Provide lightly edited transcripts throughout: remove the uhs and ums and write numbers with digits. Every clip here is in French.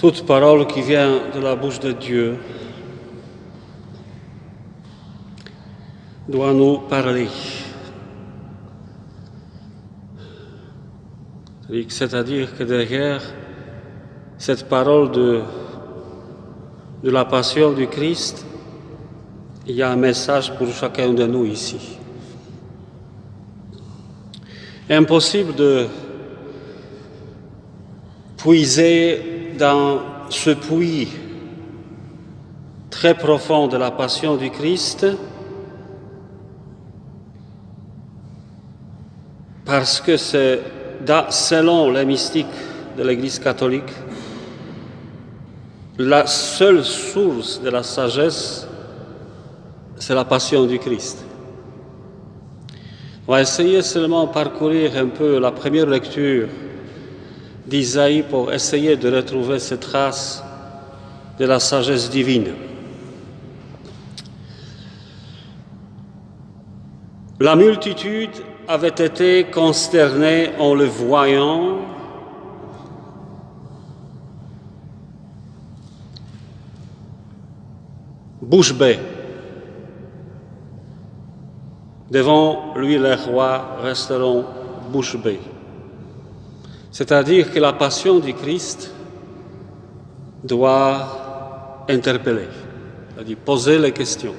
Toute parole qui vient de la bouche de Dieu doit nous parler. C'est-à-dire que derrière cette parole de la passion du Christ, il y a un message pour chacun de nous ici. Impossible de puiser dans ce puits très profond de la passion du Christ parce que c'est, selon les mystiques de l'Église catholique, la seule source de la sagesse, c'est la passion du Christ. On va essayer seulement de parcourir un peu la première lecture d'Isaïe pour essayer de retrouver ces traces de la sagesse divine. La multitude avait été consternée en le voyant, bouche bée. Devant lui, les rois resteront bouche bée. C'est-à-dire que la passion du Christ doit interpeller, c'est-à-dire poser les questions.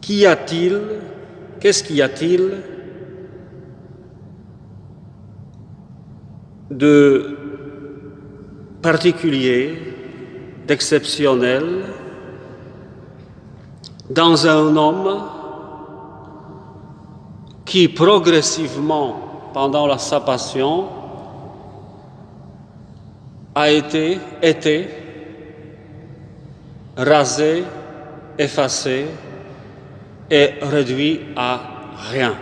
Qu'est-ce qu'y a-t-il de particulier, d'exceptionnel dans un homme qui progressivement, pendant sa passion, a été rasé, effacé et réduit à rien.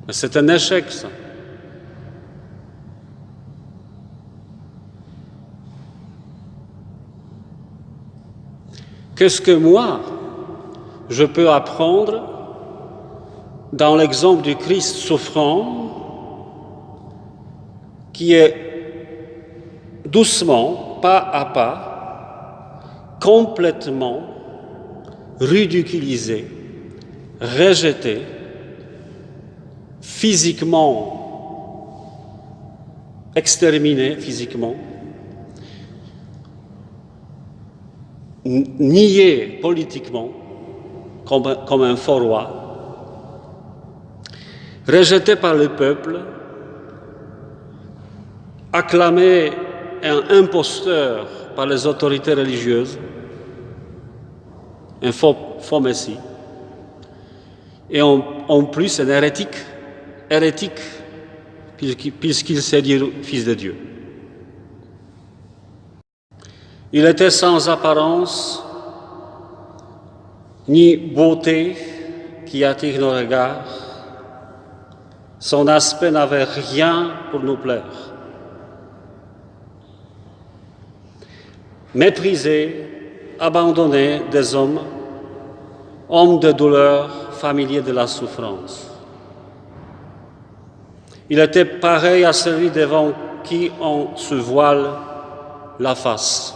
Mais c'est un échec, ça. Qu'est-ce que moi, je peux apprendre dans l'exemple du Christ souffrant qui est doucement, pas à pas, complètement ridiculisé, rejeté, physiquement exterminé, physiquement, nié politiquement, comme un faux roi, rejeté par le peuple, acclamé un imposteur par les autorités religieuses, un faux messie, et en plus un hérétique puisqu'il s'est dit fils de Dieu. Il était sans apparence, ni beauté qui attire nos regards. Son aspect n'avait rien pour nous plaire. Méprisé, abandonné des hommes, homme de douleur, familier de la souffrance. Il était pareil à celui devant qui on se voile la face.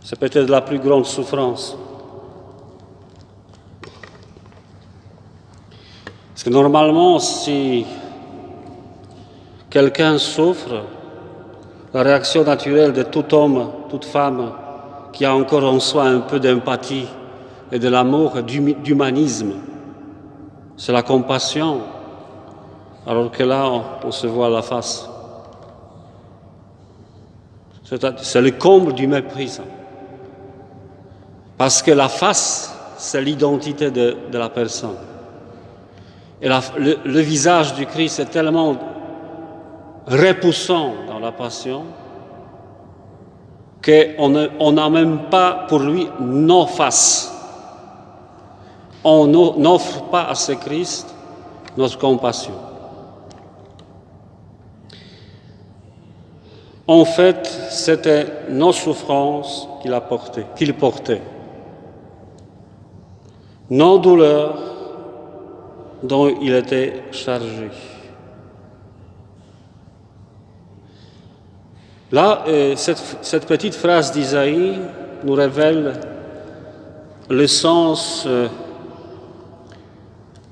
C'est peut-être la plus grande souffrance. Parce que normalement, si quelqu'un souffre, la réaction naturelle de tout homme, toute femme qui a encore en soi un peu d'empathie et de l'amour, d'humanisme, c'est la compassion, alors que là, on se voit la face. C'est le comble du mépris, ça. Parce que la face, c'est l'identité de la personne. Et le visage du Christ est tellement repoussant dans la passion qu'on n'a même pas pour lui nos faces. On n'offre pas à ce Christ notre compassion. En fait, c'était nos souffrances qu'il portait. Nos douleurs, dont il était chargé. Là, cette petite phrase d'Isaïe nous révèle le sens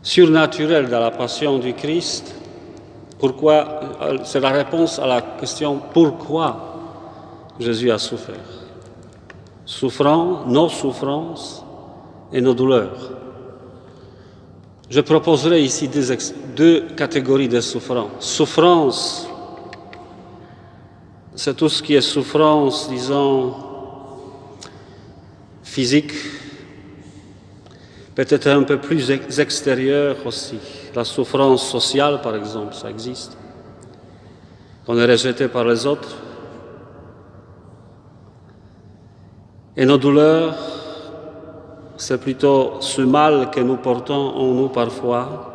surnaturel de la passion du Christ. Pourquoi? C'est la réponse à la question pourquoi Jésus a souffert. Souffrant nos souffrances et nos douleurs. Je proposerai ici deux catégories de souffrance. Souffrance, c'est tout ce qui est souffrance, disons, physique, peut-être un peu plus extérieure aussi. La souffrance sociale, par exemple, ça existe. On est rejeté par les autres. Et nos douleurs, c'est plutôt ce mal que nous portons en nous parfois.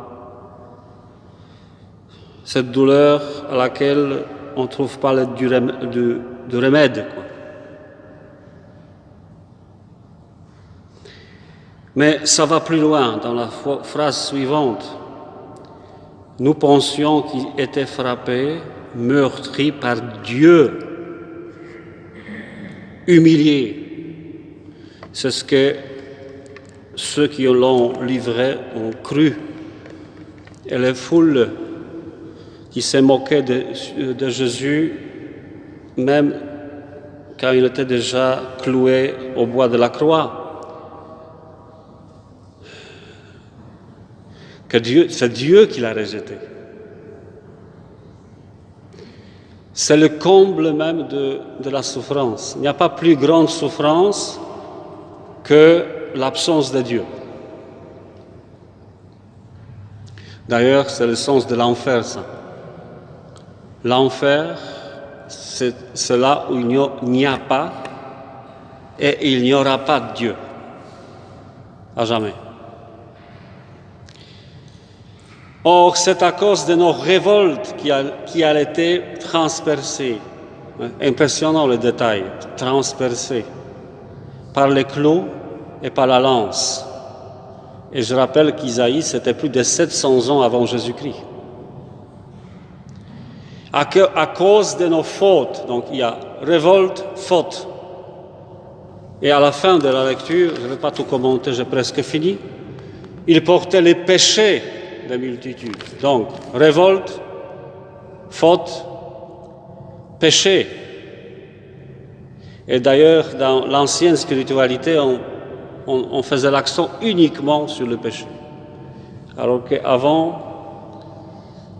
Cette douleur à laquelle on ne trouve pas de remède. Mais ça va plus loin dans la phrase suivante. Nous pensions qu'il était frappé, meurtri par Dieu, humilié. C'est ce que ceux qui l'ont livré ont cru. Et les foules qui se moquaient de Jésus, même quand il était déjà cloué au bois de la croix. C'est Dieu qui l'a rejeté. C'est le comble même de la souffrance. Il n'y a pas plus grande souffrance que l'absence de Dieu. D'ailleurs, c'est le sens de l'enfer, ça. L'enfer, c'est là où il n'y a pas et il n'y aura pas de Dieu. À jamais. Or, c'est à cause de nos révoltes qui a été transpercé. Impressionnant le détail, transpercé par les clous et par la lance. Et je rappelle qu'Isaïe, c'était plus de 700 ans avant Jésus-Christ. À cause de nos fautes, donc il y a révolte, faute. Et à la fin de la lecture, je ne vais pas tout commenter, j'ai presque fini, il portait les péchés des multitudes. Donc, révolte, faute, péché. Et d'ailleurs, dans l'ancienne spiritualité, on faisait l'accent uniquement sur le péché. Alors qu'avant,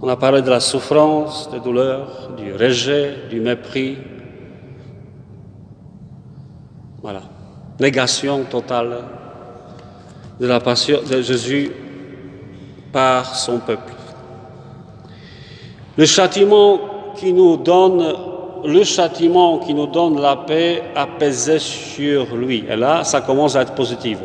on a parlé de la souffrance, des douleurs, du rejet, du mépris. Voilà. Négation totale de la passion de Jésus par son peuple. Le châtiment qui nous donne la paix a pesé sur lui. Et là, ça commence à être positif.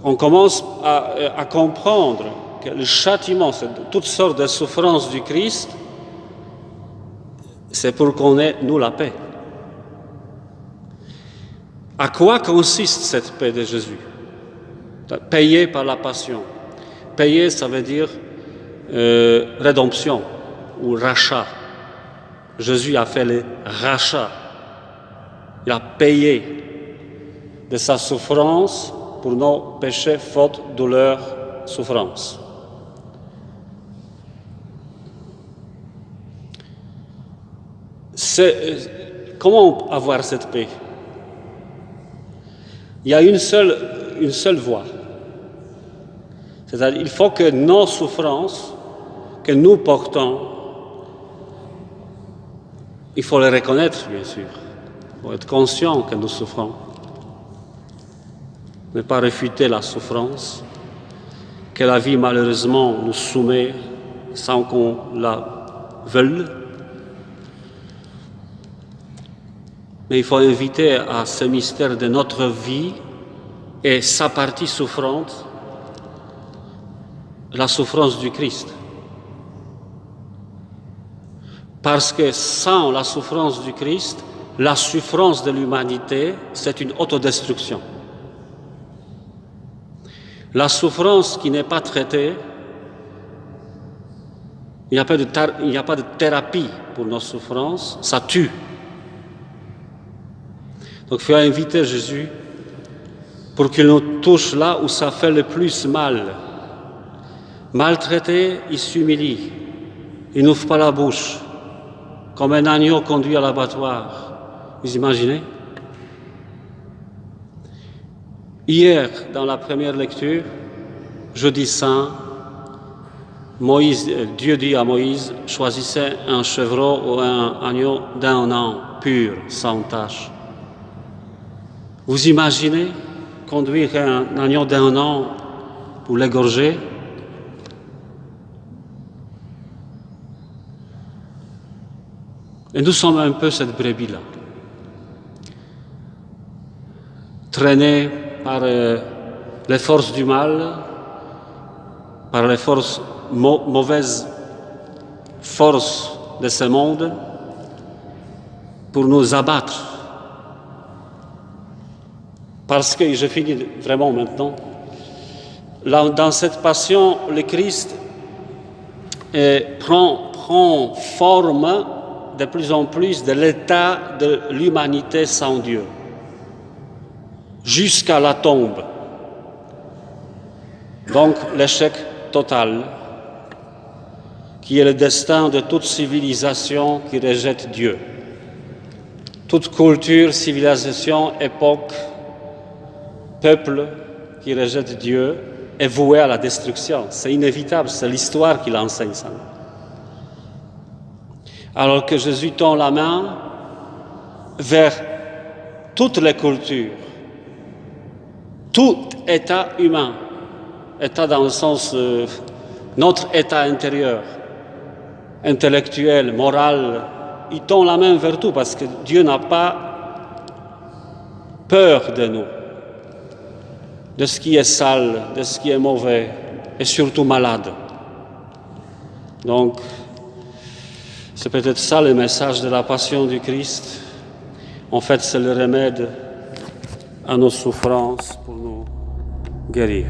On commence à comprendre que le châtiment, c'est toutes sortes de souffrances du Christ, c'est pour qu'on ait, nous, la paix. À quoi consiste cette paix de Jésus? Payée par la passion. Payer, ça veut dire rédemption ou rachat. Jésus a fait le rachat. Il a payé de sa souffrance pour nos péchés, fautes, douleurs, souffrances. Comment avoir cette paix? Il y a une seule voie. C'est-à-dire il faut que nos souffrances que nous portons, il faut les reconnaître, bien sûr. Il faut être conscient que nous souffrons. Ne pas refuter la souffrance que la vie malheureusement nous soumet sans qu'on la veuille. Mais il faut inviter à ce mystère de notre vie et sa partie souffrante, la souffrance du Christ. Parce que sans la souffrance du Christ, la souffrance de l'humanité, c'est une autodestruction. La souffrance qui n'est pas traitée, il n'y a pas de thérapie pour nos souffrances, ça tue. Donc il faut inviter Jésus pour qu'il nous touche là où ça fait le plus mal. Maltraité, il s'humilie, il n'ouvre pas la bouche, comme un agneau conduit à l'abattoir. Vous imaginez? Hier, dans la première lecture, jeudi saint, Dieu dit à Moïse, choisissez un chevreau ou un agneau d'un an, pur, sans tache. Vous imaginez conduire un agneau d'un an pour l'égorger? Et nous sommes un peu cette brebis-là, traînée par les forces du mal, par les mauvaises forces de ce monde, pour nous abattre. Parce que, je finis vraiment maintenant, là, dans cette passion, le Christ prend forme de plus en plus de l'état de l'humanité sans Dieu, jusqu'à la tombe. Donc l'échec total, qui est le destin de toute civilisation qui rejette Dieu. Toute culture, civilisation, époque, peuple qui rejette Dieu est voué à la destruction. C'est inévitable, c'est l'histoire qui l'enseigne ça. Alors que Jésus tend la main vers toutes les cultures, tout état humain, état dans le sens notre état intérieur, intellectuel, moral, il tend la main vers tout parce que Dieu n'a pas peur de nous, de ce qui est sale, de ce qui est mauvais et surtout malade. Donc, c'est peut-être ça le message de la passion du Christ. En fait, c'est le remède à nos souffrances pour nous guérir.